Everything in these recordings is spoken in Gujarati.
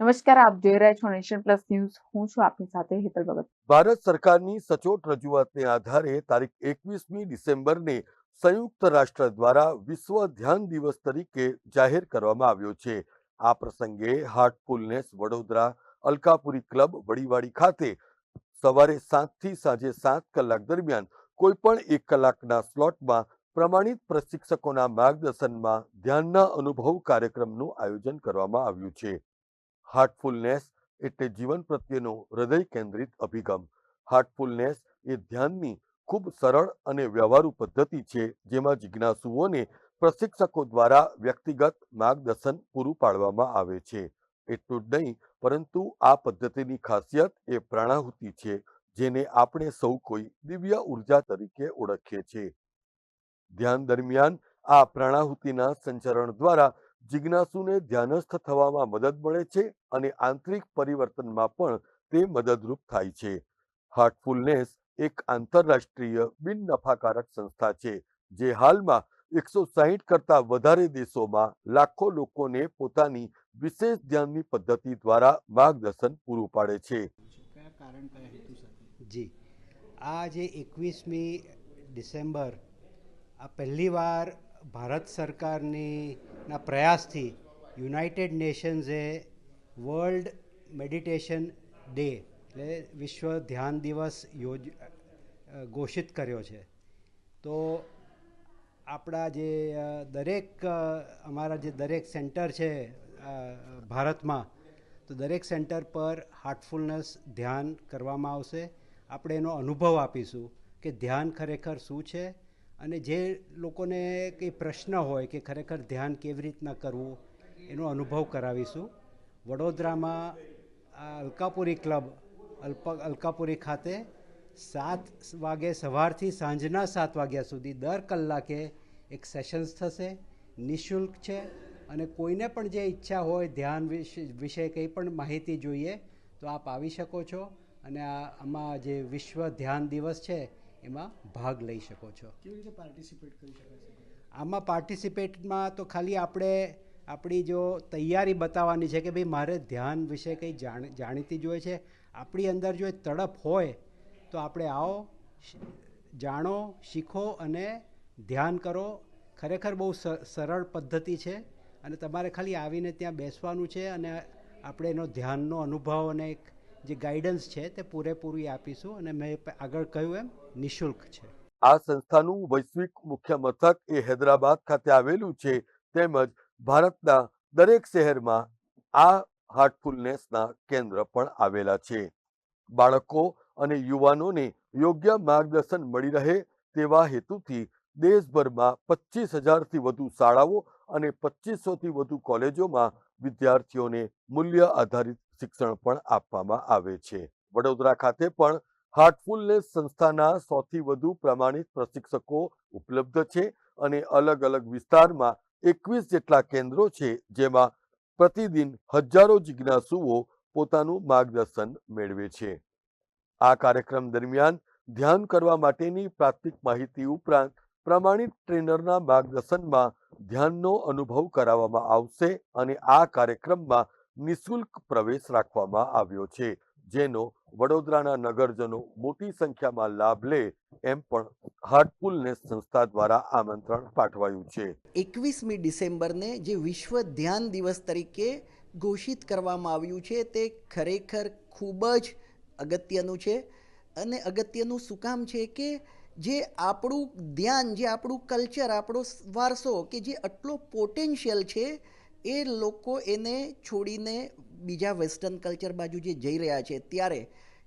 નમસ્કાર, આપ જોઈ રહ્યા છો નેશન પ્લસ ન્યૂઝ. હું છું આપની સાથે હેતલ ભગત. ભારત સરકારની સચોટ રજૂઆતને આધારે તારીખ 21મી ડિસેમ્બરને સંયુક્ત રાષ્ટ્ર દ્વારા વિશ્વ ધ્યાન દિવસ તરીકે જાહેર કરવામાં આવ્યો છે. આ પ્રસંગે હાર્ટફુલનેસ વડોદરા અલકાપુરી ક્લબ વડીવાડી ખાતે સવારે 7 થી સાંજે 7 કલાક દરમિયાન કોઈ પણ 1 કલાકના સ્લોટમાં પ્રમાણિત પ્રશિક્ષકોના માર્ગદર્શનમાં ધ્યાનના અનુભવ કાર્યક્રમનું આયોજન કરવામાં આવ્યું છે. હાર્ટફુલનેસ એટલે જીવન પ્રત્યેનો હૃદય કેન્દ્રિત અભિગમ. હાર્ટફુલનેસ એ ધ્યાનની ખૂબ સરળ અને વ્યવહારુ પદ્ધતિ છે, જેમાં જિજ્ઞાસુઓને પ્રશિક્ષકો દ્વારા વ્યક્તિગત માર્ગદર્શન પૂરું પાડવામાં આવે છે. એટલું જ નહીં, પરંતુ આ પદ્ધતિની ખાસિયત એ પ્રાણાહુતિ છે, જેને આપણે સૌ કોઈ દિવ્ય ઉર્જા તરીકે ઓળખીએ છીએ. ધ્યાન દરમિયાન આ પ્રાણાહુતિના સંચરણ દ્વારા જિજ્ઞાસુને ધ્યાનસ્થ થવામાં મદદ મળે છે અને આંતરિક પરિવર્તનમાં પણ તે મદદરૂપ થાય છે. હાર્ટફુલનેસ એક આંતરરાષ્ટ્રીય બિન નફાકારક સંસ્થા છે, જે હાલમાં 160 કરતાં વધારે દેશોમાં લાખો લોકોને પોતાની વિશેષ ધ્યાનની પદ્ધતિ દ્વારા માર્ગદર્શન પૂરું પાડે છે. જી, આ જે 21મી ડિસેમ્બર આ પહેલીવાર ભારત સરકારના પ્રયાસથી યુનાઇટેડ નેશન્સે વર્લ્ડ મેડિટેશન ડે એટલે વિશ્વ ધ્યાન દિવસ ઘોષિત કર્યો છે. તો આપણા જે અમારા જે દરેક સેન્ટર છે ભારતમાં, તો દરેક સેન્ટર પર હાર્ટફુલનેસ ધ્યાન કરવામાં આવશે. આપણે એનો અનુભવ આપીશું કે ધ્યાન ખરેખર શું છે, અને જે લોકોને કંઈ પ્રશ્ન હોય કે ખરેખર ધ્યાન કેવી રીતના કરવું એનો અનુભવ કરાવીશું. વડોદરામાં અલકાપુરી ક્લબ અલકાપુરી ખાતે 7 વાગે સવારથી સાંજના 7 વાગ્યા સુધી દર કલાકે એક સેશન્સ થશે. નિઃશુલ્ક છે, અને કોઈને પણ જે ઈચ્છા હોય ધ્યાન વિશે કંઈ પણ માહિતી જોઈએ તો આપ આવી શકો છો, અને આમાં જે વિશ્વ ધ્યાન દિવસ છે એમાં ભાગ લઈ શકો છો. કેવી રીતે પાર્ટિસિપેટ કરી શકાય છે? આમાં પાર્ટિસિપેટમાં તો ખાલી આપણે આપણી જો તૈયારી બતાવવાની છે કે ભાઈ મારે ધ્યાન વિશે કંઈ જાણીતી જોઈએ છે. આપણી અંદર જો એ તડપ હોય તો આપણે આવો, જાણો, શીખો અને ધ્યાન કરો. ખરેખર બહુ સરળ પદ્ધતિ છે, અને તમારે ખાલી આવીને ત્યાં બેસવાનું છે, અને આપણે એનો ધ્યાનનો અનુભવ અને એક જે ગાઈડન્સ છે તે પૂરેપૂરી આપીશું. અને મેં આગળ કહ્યું એમ નિઃશુલ્ક છે. આ સંસ્થાનું વૈશ્વિક મુખ્ય મથક એ હૈદરાબાદ ખાતે આવેલું છે, તેમજ ભારતના દરેક શહેરમાં આ હાર્ટફુલનેસના કેન્દ્ર પણ આવેલા છે. બાળકો અને યુવાનોને યોગ્ય માર્ગદર્શન મળી રહે તેવા હેતુથી દેશભરમાં 25,000થી વધુ શાળાઓ અને 2500થી વધુ કોલેજોમાં વિદ્યાર્થીઓને મૂલ્ય આધારિત શિક્ષણ પણ આપવામાં આવે છે. વડોદરા ખાતે પણ હાર્ટફુલનેસ સંસ્થાના 100થી વધુ પ્રમાણિત પ્રશિક્ષકો ઉપલબ્ધ છે, અને અલગ અલગ વિસ્તારમાં 21 જેટલા કેન્દ્રો છે, જેમાં પ્રતિદિન હજારો જિજ્ઞાસુઓ પોતાનું માર્ગદર્શન મેળવે છે. આ કાર્યક્રમ દરમિયાન ધ્યાન કરવા માટેની પ્રાથમિક માહિતી ઉપરાંત પ્રમાણિત ટ્રેનરના માર્ગદર્શનમાં ધ્યાનનો અનુભવ કરાવવામાં આવશે, અને આ કાર્યક્રમમાં નિઃશુલ્ક પ્રવેશ રાખવામાં આવ્યો છે, જેનો વડોદરાના નગરજનો મોટી સંખ્યામાં લાભ લે એમ પણ હાર્ટફુલનેસ સંસ્થા દ્વારા આમંત્રણ પાઠવાયું છે. 21મી ડિસેમ્બરને જે વિશ્વ ધ્યાન દિવસ તરીકે ઘોષિત કરવામાં આવ્યું છે, તે ખરેખર ખૂબ જ અગત્યનું છે. અને અગત્યનું શું કામ છે કે જે આપણું ધ્યાન, જે આપણું કલ્ચર, આપણો વારસો, કે જે આટલો પોટેન્શિયલ છે, એ લોકો એને છોડીને બીજા વેસ્ટર્ન કલ્ચર બાજુ જે જઈ રહ્યા છે, ત્યારે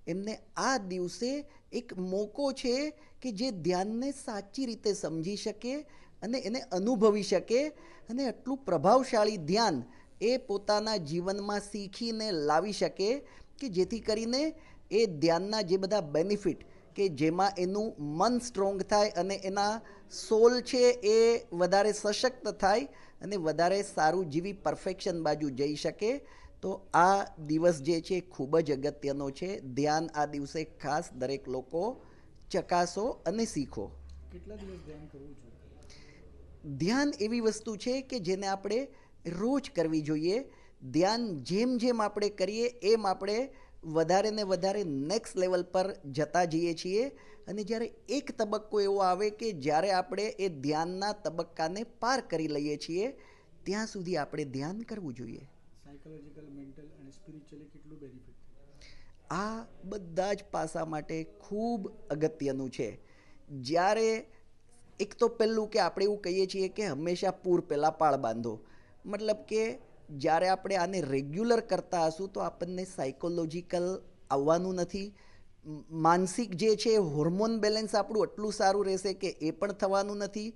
એમને આ દિવસે એક મોકો છે કે જે ધ્યાનને સાચી રીતે સમજી શકે અને એને અનુભવી શકે, અને આટલું પ્રભાવશાળી ધ્યાન એ પોતાના જીવનમાં શીખીને લાવી શકે, કે જેથી કરીને એ ધ્યાનના જે બધા બેનિફિટ, કે જેમાં એનું મન સ્ટ્રોંગ થાય અને એના સોલ છે એ વધારે સશક્ત થાય અને વધારે સારું જીવી પરફેક્શન બાજુ જઈ શકે. તો આ દિવસ જે છે ખૂબ જ અગત્યનો છે. ધ્યાન આ દિવસે ખાસ દરેક લોકો ચકાસો અને શીખો. કેટલા દિવસ ધ્યાન કરવું જોઈએ? ધ્યાન એવી વસ્તુ છે કે જેને આપણે રોજ કરવી જોઈએ. ધ્યાન જેમ જેમ આપણે કરીએ એમ આપણે વધારે ને વધારે નેક્સ્ટ લેવલ પર જતા જઈએ છીએ અને જ્યારે એક તબક્કો એવો આવે કે જ્યારે આપણે એ ધ્યાનના તબક્કાને પાર કરી લઈએ છીએ ત્યાં સુધી આપણે ધ્યાન કરવું જોઈએ. સાયકોલોજીકલ, મેન્ટલ અને સ્પિરિચ્યુઅલી કેટલું બેનિફિટ? આ બધા જ પાસા માટે ખૂબ અગત્યનું છે. જ્યારે એક તો પહેલું કે આપણે એવું કહીએ છીએ કે હંમેશા પૂર પહેલાં પાળ બાંધો, મતલબ કે જ્યારે આપણે આને રેગ્યુલર કરતા હશું તો આપણને સાયકોલોજીકલ આવવાનું નથી, માનસિક જે છે હોર્મોન બેલેન્સ આપણું એટલું સારું રહેશે કે એ પણ થવાનું નથી.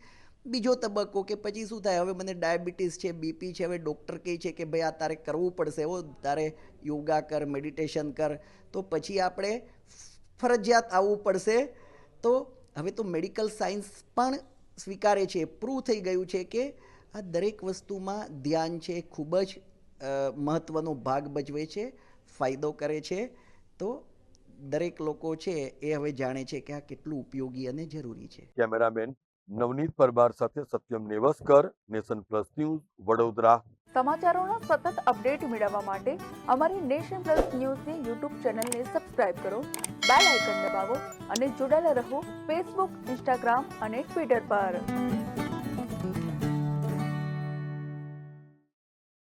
બીજો તબક્કો કે પછી શું થાય, હવે મને ડાયાબિટીસ છે, બીપી છે, હવે ડૉક્ટર કહે છે કે ભાઈ આ તારે કરવું પડશે, તારે યોગા કર, મેડિટેશન કર, તો પછી આપણે ફરજિયાત આવવું પડશે. તો હવે તો મેડિકલ સાયન્સ પણ સ્વીકારે છે, પ્રૂવ થઈ ગયું છે કે આ દરેક વસ્તુમાં ધ્યાન છે ખૂબ જ મહત્ત્વનો ભાગ ભજવે છે, ફાયદો કરે છે. તો દરેક લોકો છે એ હવે જાણે છે કે આ કેટલું ઉપયોગી અને જરૂરી છે. કેમેરામેન નવનીત પરમાર સાથે Satyam Nevaskar, nation plus news, Vadodara. સમાચારોના સતત અપડેટ મેળવવા માટે અમારી નેશન પ્લસ ન્યૂઝની યુટ્યુબ ચેનલને સબસ્ક્રાઇબ કરો, બેલ આઇકન દબાવો અને જોડાયેલા રહો ફેસબુક, ઇન્સ્ટાગ્રામ અને ટ્વિટર પર.